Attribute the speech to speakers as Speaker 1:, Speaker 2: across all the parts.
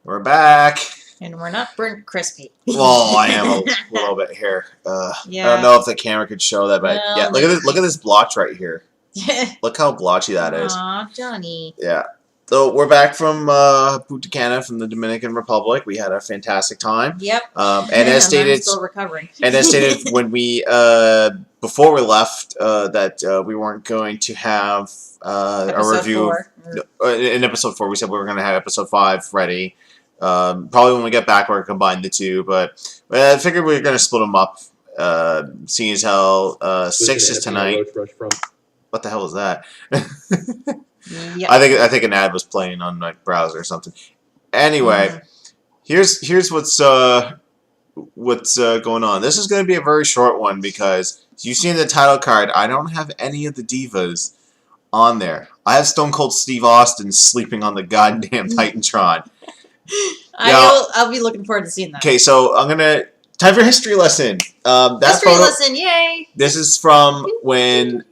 Speaker 1: We're back.
Speaker 2: And we're not burnt crispy.
Speaker 1: Well, I am a little bit here.
Speaker 2: Yeah.
Speaker 1: I don't know if the camera could show that, but
Speaker 2: Well,
Speaker 1: yeah, look at this. Look at this blotch right here.
Speaker 2: Yeah.
Speaker 1: Look how blotchy that is.
Speaker 2: Aw, Johnny.
Speaker 1: Yeah. So we're back from Punta Cana from the Dominican Republic. We had a fantastic time.
Speaker 2: Yep.
Speaker 1: And as stated,
Speaker 2: I'm still recovering.
Speaker 1: And as stated when we before we left, that we weren't going to have a review. In episode 4, we said we were going to have episode 5 ready. Probably when we get back, we're going to combine the two. But I figured we were going to split them up. Seeing as how 6 is tonight. What the hell is that?
Speaker 2: Yep.
Speaker 1: I think an ad was playing on my browser or something. Anyway, here's what's going on. This is going to be a very short one because you see in the title card, I don't have any of the Divas on there. I have Stone Cold Steve Austin sleeping on the goddamn Titantron.
Speaker 2: I'll be looking forward to seeing that. Okay,
Speaker 1: so I'm gonna time for history lesson.
Speaker 2: Lesson, yay!
Speaker 1: This is from when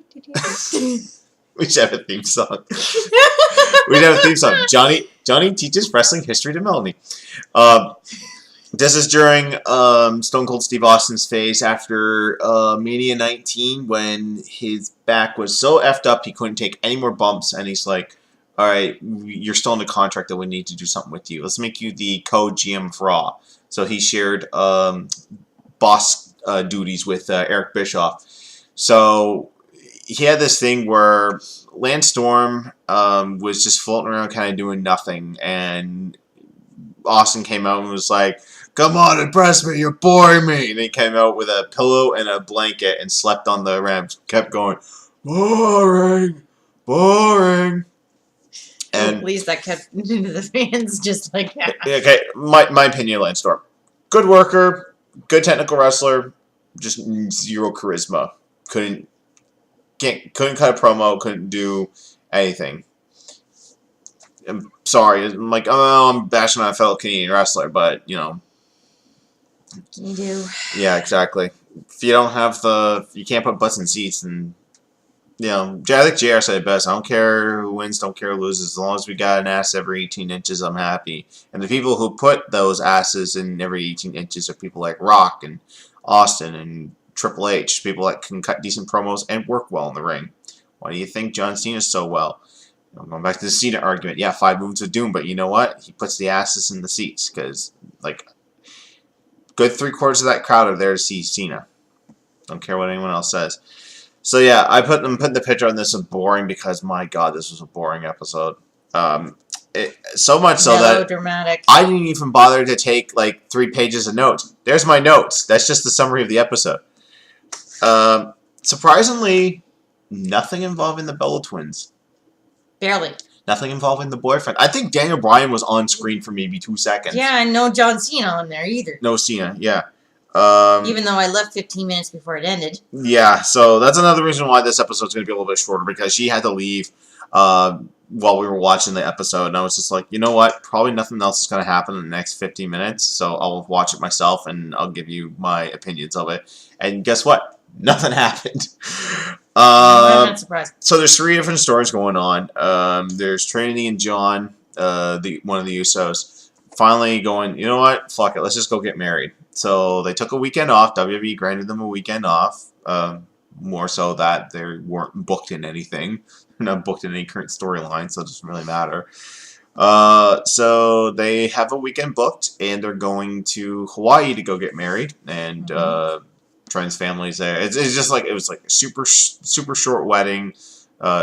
Speaker 1: we should have a theme song. We should have a theme song. Johnny teaches wrestling history to Melanie. This is during Stone Cold Steve Austin's phase after Mania 19 when his back was so effed up he couldn't take any more bumps, and he's like, all right, you're still in the contract that we need to do something with you. Let's make you the co-GM for Raw. So he shared boss duties with Eric Bischoff. So he had this thing where Lance Storm was just floating around kind of doing nothing, and Austin came out and was like, come on, impress me, you're boring me. And he came out with a pillow and a blanket and slept on the ramp. Kept going, boring, boring. And
Speaker 2: at least that kept into the fans just like that.
Speaker 1: Okay, my opinion, Lance Storm. Good worker, good technical wrestler, just zero charisma. Couldn't cut a promo, couldn't do anything. I'm sorry, I'm bashing on a fellow Canadian wrestler, but you know.
Speaker 2: You do.
Speaker 1: Yeah, exactly. If you don't have you can't put butts in seats, and you know, I think JR said it best. I don't care who wins, don't care who loses. As long as we got an ass every 18 inches, I'm happy. And the people who put those asses in every 18 inches are people like Rock and Austin and Triple H, people that can cut decent promos and work well in the ring. Why do you think John Cena's so well? You know, going back to the Cena argument, yeah, 5 moves of doom, but you know what? He puts the asses in the seats because, like, good 3/4 of that crowd are there to see Cena. Don't care what anyone else says. So yeah, I'm putting the picture on this as boring because my God, this was a boring episode. So much so that
Speaker 2: dramatic.
Speaker 1: I didn't even bother to take like 3 pages of notes. There's my notes. That's just the summary of the episode. Surprisingly, nothing involving the Bella twins.
Speaker 2: Barely.
Speaker 1: Nothing involving the boyfriend. I think Daniel Bryan was on screen for maybe 2 seconds.
Speaker 2: Yeah, and no John Cena on there either.
Speaker 1: No Cena, yeah.
Speaker 2: Even though I left 15 minutes before it ended.
Speaker 1: Yeah, so that's another reason why this episode's going to be a little bit shorter, because she had to leave while we were watching the episode, and I was just like, you know what, probably nothing else is going to happen in the next 15 minutes, so I'll watch it myself, and I'll give you my opinions of it. And guess what? Nothing happened.
Speaker 2: I'm not surprised.
Speaker 1: So there's 3 different stories going on. There's Trinity and John, one of the Usos, finally going, you know what, fuck it, let's just go get married. So they took a weekend off. WWE granted them a weekend off. More so that they weren't booked in anything. They're not booked in any current storyline, so it doesn't really matter. So they have a weekend booked, and they're going to Hawaii to go get married. And Trent's family's there. It's just like, it was like a super short wedding,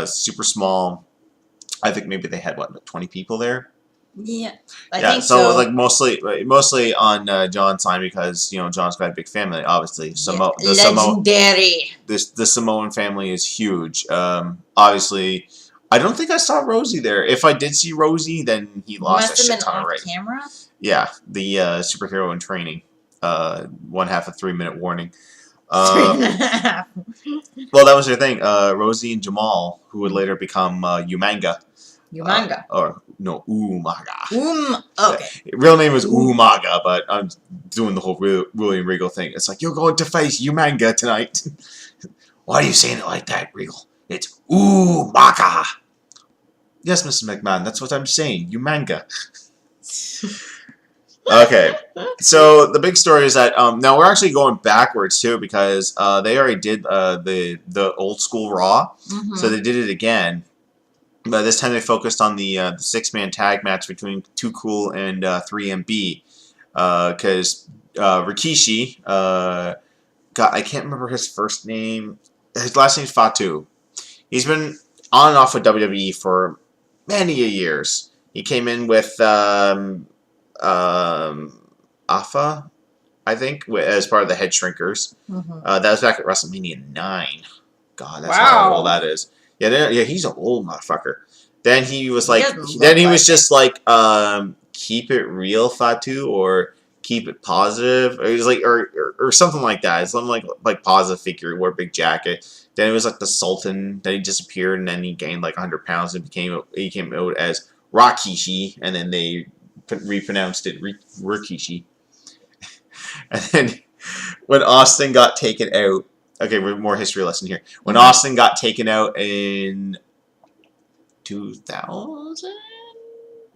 Speaker 1: super small. I think maybe they had, what, 20 people there?
Speaker 2: Yeah, I think
Speaker 1: so. Like mostly on John's side, because you know John's got a big family. Obviously,
Speaker 2: legendary.
Speaker 1: The Samoan family is huge. Obviously, I don't think I saw Rosie there. If I did see Rosie, then he lost a shit ton of rating.
Speaker 2: Camera?
Speaker 1: Yeah, the superhero in training. 1/2 a 3-minute warning.
Speaker 2: 3.5.
Speaker 1: Well, that was their thing. Rosie and Jamal, who would later become Umanga.
Speaker 2: Umanga.
Speaker 1: Or no, Umaga.
Speaker 2: Okay.
Speaker 1: Real name is Umaga, but I'm doing the whole William Regal thing. It's like, you're going to face Umanga tonight. Why are you saying it like that, Regal? It's Umaga. Yes, Mr. McMahon, that's what I'm saying. Umanga. Okay, so the big story is that now we're actually going backwards too because they already did the old school Raw, so they did it again. But this time they focused on the 6-man tag match between Too Cool and 3MB because Rikishi I can't remember his first name. His last name's Fatu. He's been on and off with WWE for many years. He came in with Afa, I think, as part of the Head Shrinkers. That was back at WrestleMania 9. God, that's how old that is. Yeah, he's an old motherfucker. Then he was like, just like, keep it real, Fatu, or keep it positive. Or he was like, or something like that. It's something like positive figure. He wore a big jacket. Then it was like the Sultan. Then he disappeared, and then he gained like 100 pounds and he came out as Rakishi, and then they repronounced it Rikishi. And then when Austin got taken out, okay, we're more history lesson here. When Austin got taken out in 2000?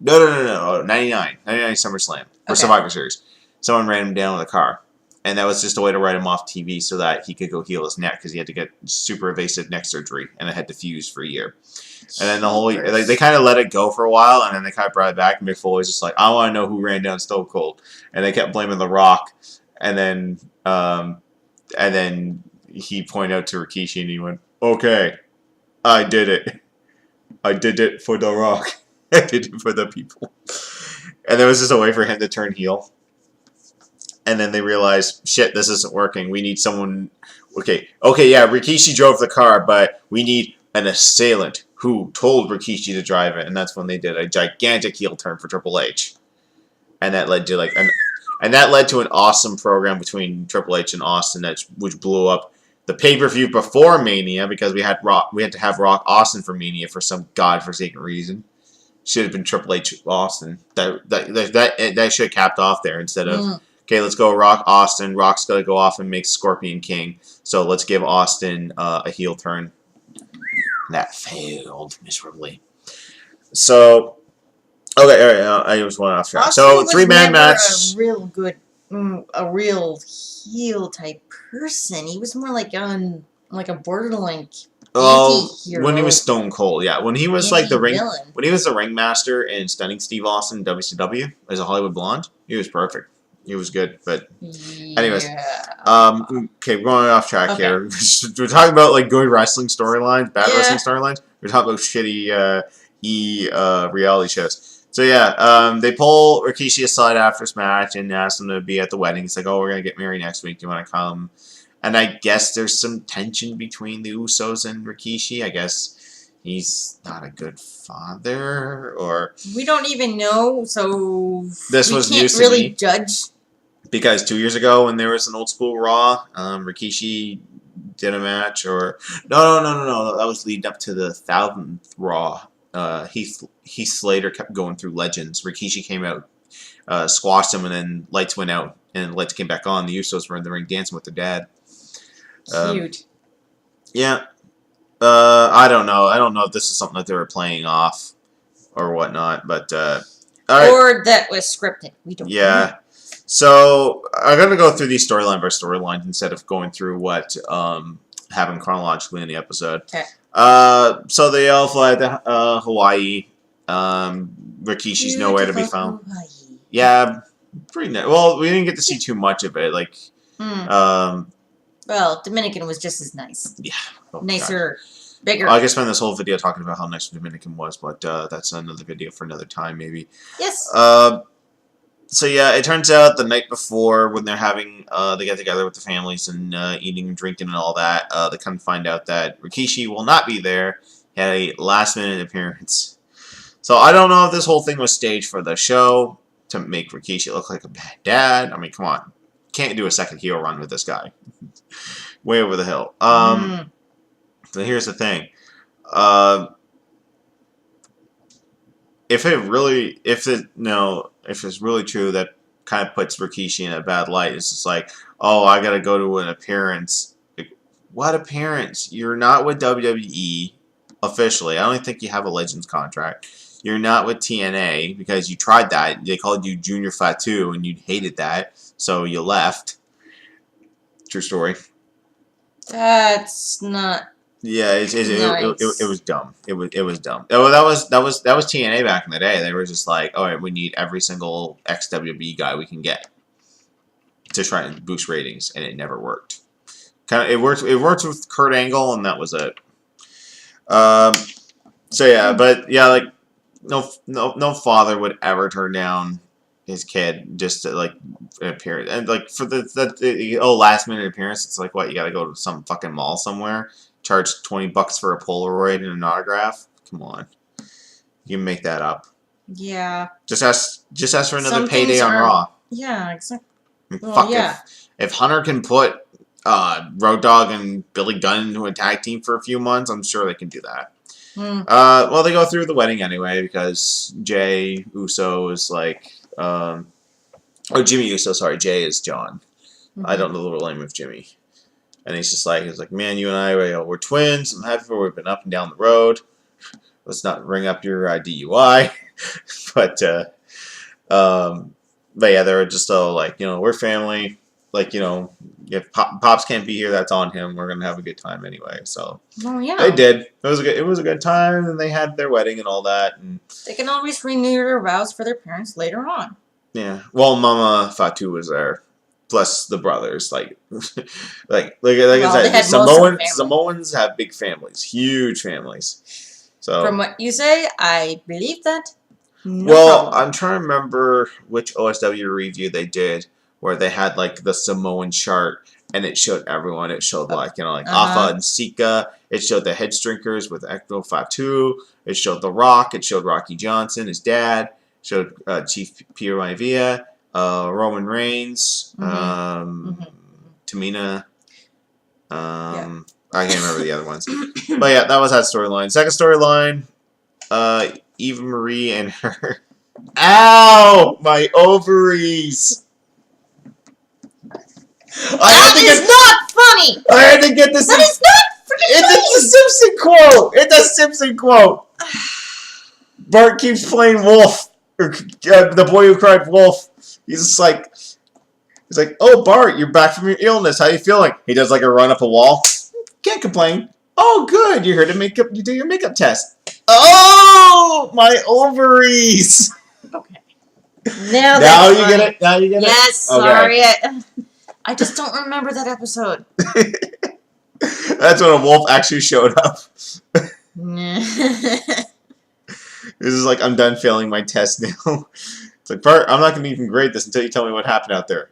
Speaker 1: No, 99 SummerSlam or Survivor Series. Someone ran him down with a car. And that was just a way to write him off TV so that he could go heal his neck because he had to get super invasive neck surgery and it had to fuse for a year. And then the whole they kind of let it go for a while and then they kind of brought it back. And Mick Foley's just like, I want to know who ran down Stone Cold. And they kept blaming The Rock. And then he pointed out to Rikishi and he went, okay, I did it. I did it for The Rock. I did it for the people. And there was just a way for him to turn heel. And then they realized, shit, this isn't working. We need someone. Okay, yeah, Rikishi drove the car, but we need an assailant who told Rikishi to drive it. And that's when they did a gigantic heel turn for Triple H. And that led to an awesome program between Triple H and Austin which blew up the pay-per-view before Mania because we had to have Rock Austin for Mania for some godforsaken reason. Should have been Triple H Austin. That should have capped off there instead of okay, let's go Rock Austin. Rock's got to go off and make Scorpion King. So let's give Austin a heel turn. That failed miserably. So, okay, all right. I just went off track. So, 3-man match.
Speaker 2: A real heel type person. He was more like a borderline anti-hero.
Speaker 1: When he was Stone Cold, yeah. When he was like the ringmaster in Stunning Steve Austin in WCW as a Hollywood Blonde, he was perfect. He was good, but anyways, okay, we're going off track here. We're talking about like good wrestling storylines, bad wrestling storylines. We're talking about shitty reality shows. So yeah, they pull Rikishi aside after this match and ask him to be at the wedding. He's like, "Oh, we're gonna get married next week. Do you want to come?" And I guess there's some tension between the Usos and Rikishi. I guess he's not a good father, or
Speaker 2: we don't even know. So
Speaker 1: this was news to me. Judge. Because 2 years ago, when there was an old school Raw, Rikishi did a match, or no, that was leading up to the 1000th Raw. Heath Slater kept going through Legends. Rikishi came out, squashed him, and then lights went out, and lights came back on. The Usos were in the ring dancing with their dad.
Speaker 2: Cute.
Speaker 1: Yeah. I don't know. I don't know if this is something that they were playing off or whatnot, but all right.
Speaker 2: Or that was scripted. We don't know.
Speaker 1: So I'm going to go through these storyline by storyline instead of going through what happened chronologically in the episode.
Speaker 2: Okay.
Speaker 1: So they all fly to Hawaii. Rikishi's nowhere to be found.
Speaker 2: Hawaii.
Speaker 1: Yeah, pretty nice. Well, we didn't get to see too much of it. Like,
Speaker 2: well, Dominican was just as nice.
Speaker 1: Yeah. Oh,
Speaker 2: nicer, bigger.
Speaker 1: I could spend this whole video talking about how nice Dominican was, but that's another video for another time, maybe.
Speaker 2: Yes.
Speaker 1: So yeah, it turns out the night before when they're having they get together with the families and eating and drinking and all that, they come to find out that Rikishi will not be there. He had a last-minute appearance. So I don't know if this whole thing was staged for the show to make Rikishi look like a bad dad. I mean, come on, can't do a second heel run with this guy. Way over the hill. So here's the thing. If it's really true, that kind of puts Rikishi in a bad light. It's just like, oh, I gotta go to an appearance. Like, what appearance? You're not with WWE officially. I don't think you have a Legends contract. You're not with TNA because you tried that. They called you Junior Fatu, and you hated that, so you left. True story.
Speaker 2: That's not.
Speaker 1: Yeah, it
Speaker 2: Nice.
Speaker 1: was dumb. It was dumb. Oh, that was TNA back in the day. They were just like, all right, we need every single XWB guy we can get to try and boost ratings, and it never worked. It worked with Kurt Angle, and that was it. So yeah, but yeah, like no father would ever turn down his kid just to like appear, and like for the last minute appearance, it's like what, you gotta go to some fucking mall somewhere, charge $20 for a Polaroid and an autograph. Come on, you can make that up.
Speaker 2: Yeah.
Speaker 1: Just ask for another
Speaker 2: Some
Speaker 1: payday
Speaker 2: things
Speaker 1: on
Speaker 2: are-
Speaker 1: Raw.
Speaker 2: Yeah, exactly. Well,
Speaker 1: Fuck,
Speaker 2: yeah.
Speaker 1: if Hunter can put Road Dogg and Billy Gunn into a tag team for a few months, I'm sure they can do that. Well, they go through the wedding anyway because Jay Uso is like, Jimmy Uso, sorry, Jay is John. I don't know the real name of Jimmy. And he's like, man, you and I, we're twins. I'm happy for we've been up and down the road. Let's not ring up your DUI. But yeah, they're just all like, we're family. Like, if Pops can't be here, that's on him. We're gonna have a good time anyway. So
Speaker 2: yeah,
Speaker 1: they did. It was a good time, and they had their wedding and all that. And
Speaker 2: they can always renew their vows for their parents later on.
Speaker 1: yeah, well, Mama Fatu was there, plus the brothers. Like I said, Samoans have big families, huge families. So
Speaker 2: from what you say, I believe that.
Speaker 1: I'm trying to remember which OSW review they did, where they had like the Samoan chart and it showed everyone. It showed Afa and Sika. It showed the Head Strinkers with Ecto Fatu. It showed The Rock. It showed Rocky Johnson, his dad. It showed Chief Peter Maivia, Roman Reigns, Tamina. I can't remember the other ones. But yeah, that was that storyline. Second storyline, Eva Marie and her. Ow! My ovaries!
Speaker 2: That is not funny!
Speaker 1: I had to get this.
Speaker 2: That is not freaking funny!
Speaker 1: It's a Simpson quote! It's a Simpson quote! Bart keeps playing Wolf. Or, the boy who cried Wolf. He's like, oh, Bart, you're back from your illness. How you feeling? He does like a run up a wall. Can't complain. Oh, good. You're here to do your makeup test. Oh, my ovaries.
Speaker 2: Okay. Now
Speaker 1: you get it? Now you get it?
Speaker 2: Yes,
Speaker 1: okay.
Speaker 2: Sorry. I just don't remember that episode.
Speaker 1: That's when a wolf actually showed up. This is like, I'm done failing my test now. It's like, Bart, I'm not going to even grade this until you tell me what happened out there.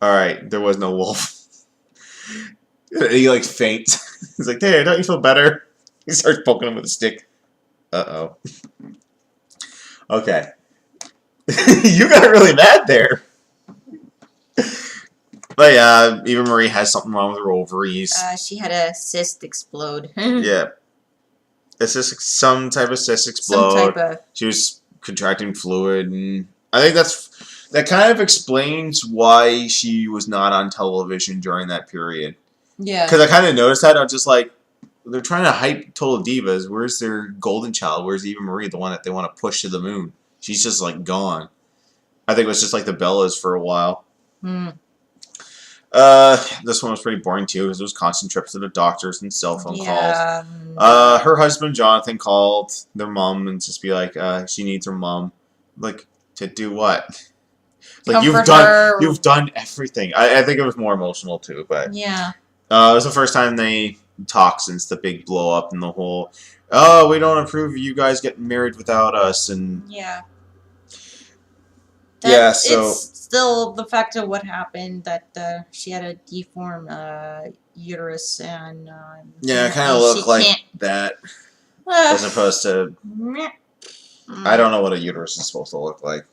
Speaker 1: Alright, there was no wolf. He like faints. He's like, hey, don't you feel better? He starts poking him with a stick. Uh-oh. Okay. You got really mad there. But yeah, Eva Marie has something wrong with her ovaries.
Speaker 2: She had a cyst explode.
Speaker 1: Yeah. It's just some type of cyst explode.
Speaker 2: Some type of...
Speaker 1: She was contracting fluid, and I think that kind of explains why she was not on television during that period.
Speaker 2: Yeah.
Speaker 1: Because I kind of noticed that. I was just like, they're trying to hype Total Divas. Where's their golden child? Where's Eva Marie, the one that they want to push to the moon? She's just like gone. I think it was just like the Bellas for a while. This one was pretty boring too because it was constant trips to the doctors and cell phone calls. Her husband Jonathan called their mom and just be like, she needs her mom. Like, to do what? Like, you've done everything. I think it was more emotional too, but
Speaker 2: yeah.
Speaker 1: It was the first time they talked since the big blow up and the whole, we don't approve of you guys getting married without us, and
Speaker 2: yeah.
Speaker 1: So
Speaker 2: it's still the fact of what happened, that she had a deformed uterus, and
Speaker 1: it kind of looked like that, as opposed to I don't know what a uterus is supposed to look like.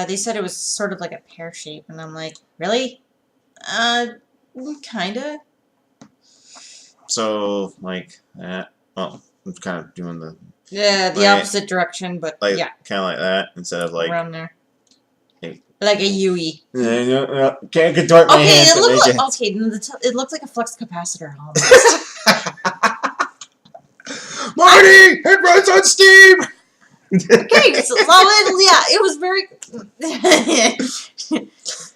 Speaker 2: They said it was sort of like a pear shape, and I'm like, really? Kinda.
Speaker 1: So like that. Well, I'm kind of doing
Speaker 2: the opposite direction, but
Speaker 1: like,
Speaker 2: yeah,
Speaker 1: kind of like that instead of like
Speaker 2: around there.
Speaker 1: Hey.
Speaker 2: Like a Yui.
Speaker 1: Can't contort my hands.
Speaker 2: It looked like a flux capacitor almost.
Speaker 1: Marty, it runs on steam.
Speaker 2: Okay, so yeah, it was very.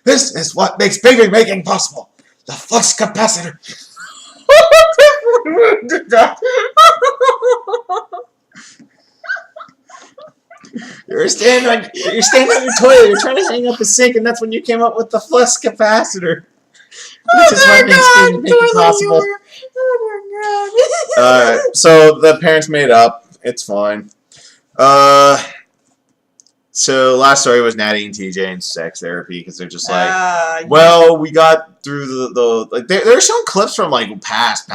Speaker 1: This is what makes baby making possible. The flux capacitor. You're standing on your toilet. You're trying to hang up the sink, and that's when you came up with the flux capacitor. This is what makes baby making possible.
Speaker 2: Oh my god.
Speaker 1: So the parents made up. It's fine. So last story was Natty and TJ in sex therapy because they're just like, well, we got through the like they're showing clips from like past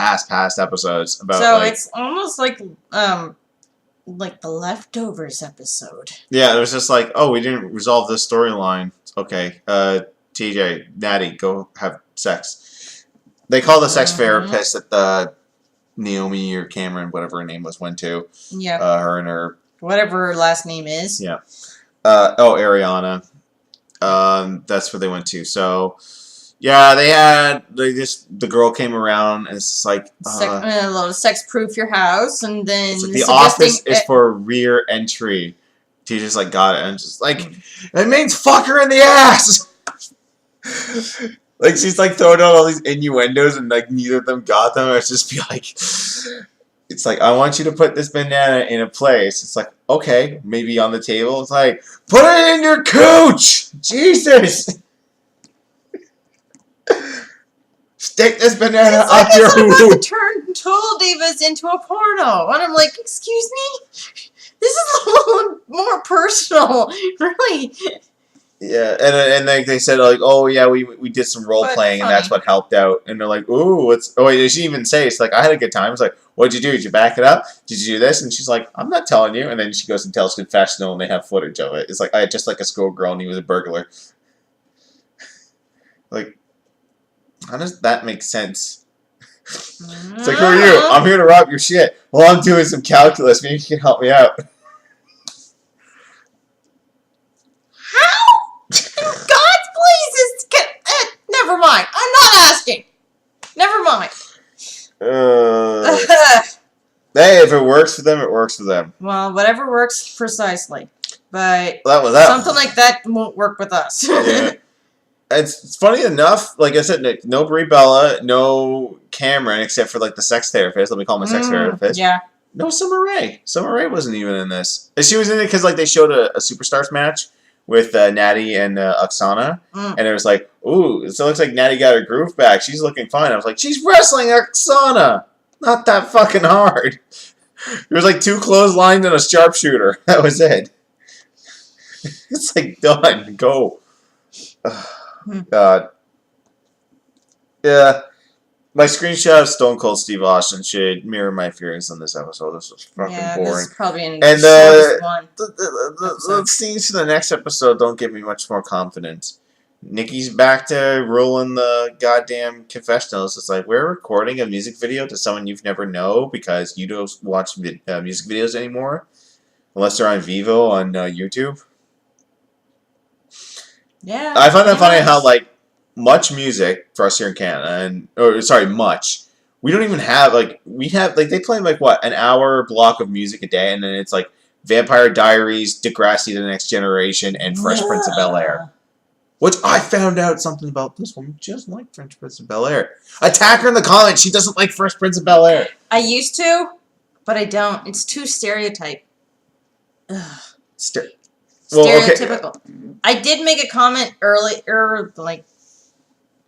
Speaker 1: episodes about.
Speaker 2: So
Speaker 1: like,
Speaker 2: it's almost like the Leftovers episode.
Speaker 1: Yeah, it was just like, oh, we didn't resolve this storyline. Okay, TJ, Natty, go have sex. They call the sex therapist that the Naomi or Cameron, whatever her name was, went to.
Speaker 2: Yeah.
Speaker 1: Her and her.
Speaker 2: Whatever her last name is.
Speaker 1: Yeah. Ariana. That's where they went to. So, yeah, the girl came around and it's like
Speaker 2: a lot of sex proof your house, and then
Speaker 1: like the office is for rear entry. TJ's like got it, and just like it means fuck her in the ass. Like she's like throwing out all these innuendos, and like neither of them got them. It's just be like. It's like, I want you to put this banana in a place. It's like, okay, maybe on the table. It's like, put it in your cooch! Jesus! Stick this banana up your
Speaker 2: about to turn Total Divas into a porno. And I'm like, excuse me? This is a little more personal. Really?
Speaker 1: Yeah, and like they said, like, oh yeah, we did some role playing, and that's what helped out. And they're like, ooh, what's? Oh wait, did she even say? It's like I had a good time. It's like, what'd you do? Did you back it up? Did you do this? And she's like, I'm not telling you. And then she goes and tells confessional, and they have footage of it. It's like I just like a schoolgirl, and he was a burglar. Like, how does that make sense? It's like, who are you? I'm here to rob your shit. Well, I'm doing some calculus. Maybe you can help me out.
Speaker 2: Never mind. I'm not asking. Never mind.
Speaker 1: Hey, if it works for them, it works for them.
Speaker 2: Well, whatever works precisely. But something like that won't work with us.
Speaker 1: Yeah. It's funny enough, like I said, no Brie Bella, no Cameron, except for like the sex therapist. Let me call him a sex therapist.
Speaker 2: Yeah.
Speaker 1: No Summer Rae. Summer Rae wasn't even in this. She was in it because like they showed a Superstars match with Natty and Oksana. And it was like, ooh, so it looks like Natty got her groove back. She's looking fine. I was like, she's wrestling Oksana. Not that fucking hard. There was like 2 clotheslines and a sharpshooter. That was it. It's like, done. Go. God. Yeah. My screenshot of Stone Cold Steve Austin should mirror my feelings on this episode. This was fucking boring.
Speaker 2: This is probably an
Speaker 1: and
Speaker 2: one.
Speaker 1: the scenes for the next episode don't give me much more confidence. Nikki's back to ruling the goddamn confessionals. It's like, we're recording a music video to someone you've never known because you don't watch music videos anymore. Unless they're on Vivo on YouTube.
Speaker 2: Yeah.
Speaker 1: I find that funny how, like, much music for us here in Canada, much. We don't even have, like, they play, like, what, an hour block of music a day, and then it's, like, Vampire Diaries, Degrassi, The Next Generation, and Fresh Prince of Bel-Air. Which I found out something about this woman just like Fresh Prince of Bel-Air. Attack her in the comments. She doesn't like Fresh Prince of Bel-Air.
Speaker 2: I used to, but I don't. It's too stereotype. Ugh. Stereotypical. Okay. I did make a comment earlier, like.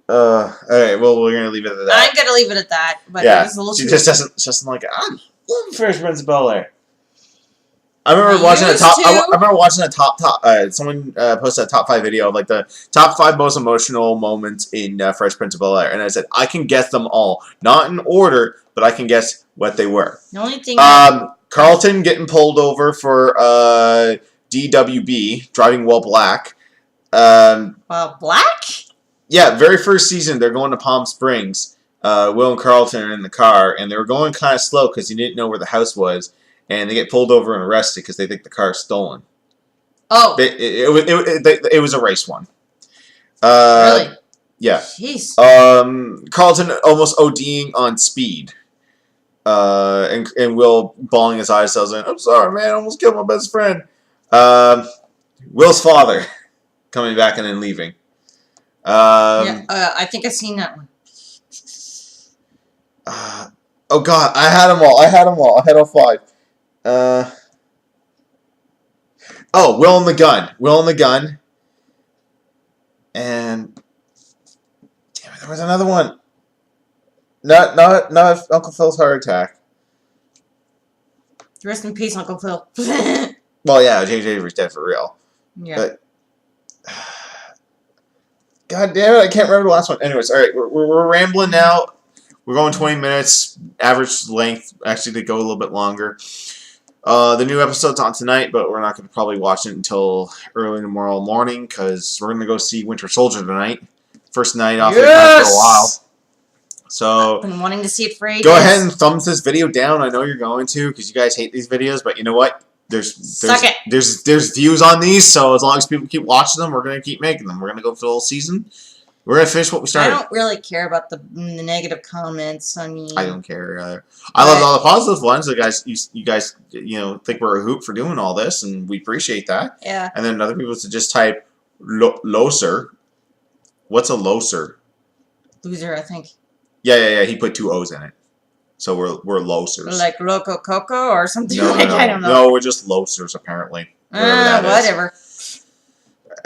Speaker 1: Alright, well, we're gonna leave it at that.
Speaker 2: I'm gonna leave it at that, but
Speaker 1: yeah,
Speaker 2: it was a little.
Speaker 1: She just doesn't like it. I love Fresh Prince of Bel-Air. I remember watching a top. Someone posted a top 5 video of like the top 5 most emotional moments in Fresh Prince of Bel-Air, and I said I can guess them all, not in order, but I can guess what they were.
Speaker 2: The only thing.
Speaker 1: Carlton getting pulled over for DWB, driving while black.
Speaker 2: While black?
Speaker 1: Yeah, very first season, they're going to Palm Springs. Will and Carlton are in the car, and they were going kind of slow because he didn't know where the house was, and they get pulled over and arrested because they think the car is stolen.
Speaker 2: Oh.
Speaker 1: It was a race one.
Speaker 2: Really?
Speaker 1: Yeah.
Speaker 2: Jeez.
Speaker 1: Carlton almost ODing on speed. And Will, bawling his eyes, tells him, "I'm sorry, man. I almost killed my best friend." Will's father coming back and then leaving.
Speaker 2: I think I've seen that one.
Speaker 1: Oh God, I had them all. I had all 5. Will and the gun. And damn it, there was another one. Not Uncle Phil's heart attack.
Speaker 2: Rest in peace, Uncle Phil.
Speaker 1: Well, yeah, J.J. Avery's dead for real.
Speaker 2: Yeah.
Speaker 1: But God damn it, I can't remember the last one. Anyways, all right, we're rambling now. We're going 20 minutes, average length, actually to go a little bit longer. The new episode's on tonight, but we're not going to probably watch it until early tomorrow morning because we're going to go see Winter Soldier tonight. First night off for a while. So
Speaker 2: I've been wanting to see it for ages.
Speaker 1: Go ahead and thumbs this video down. I know you're going to because you guys hate these videos, but you know what? There's views on these, so as long as people keep watching them, we're going to keep making them. We're going to go for the whole season. We're going to finish what we started.
Speaker 2: I don't really care about the negative comments. I mean,
Speaker 1: I don't care either. I love all the positive ones. You guys, think we're a hoop for doing all this, and we appreciate that.
Speaker 2: Yeah.
Speaker 1: And then other people to just type loser. What's a loser?
Speaker 2: Loser, I think.
Speaker 1: Yeah. He put 2 O's in it, so we're losers.
Speaker 2: Like Loco Coco or something.
Speaker 1: No,
Speaker 2: I don't know.
Speaker 1: No, we're just losers apparently.
Speaker 2: Whatever.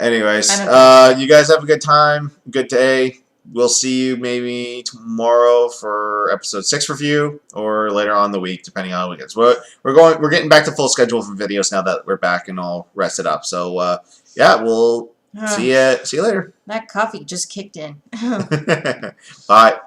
Speaker 1: Anyways, you guys have a good time, good day. We'll see you maybe tomorrow for episode 6 review, or later on in the week, depending on how it gets. We're getting back to full schedule for videos now that we're back and all rested up. So yeah, we'll see you later.
Speaker 2: That coffee just kicked in.
Speaker 1: Bye.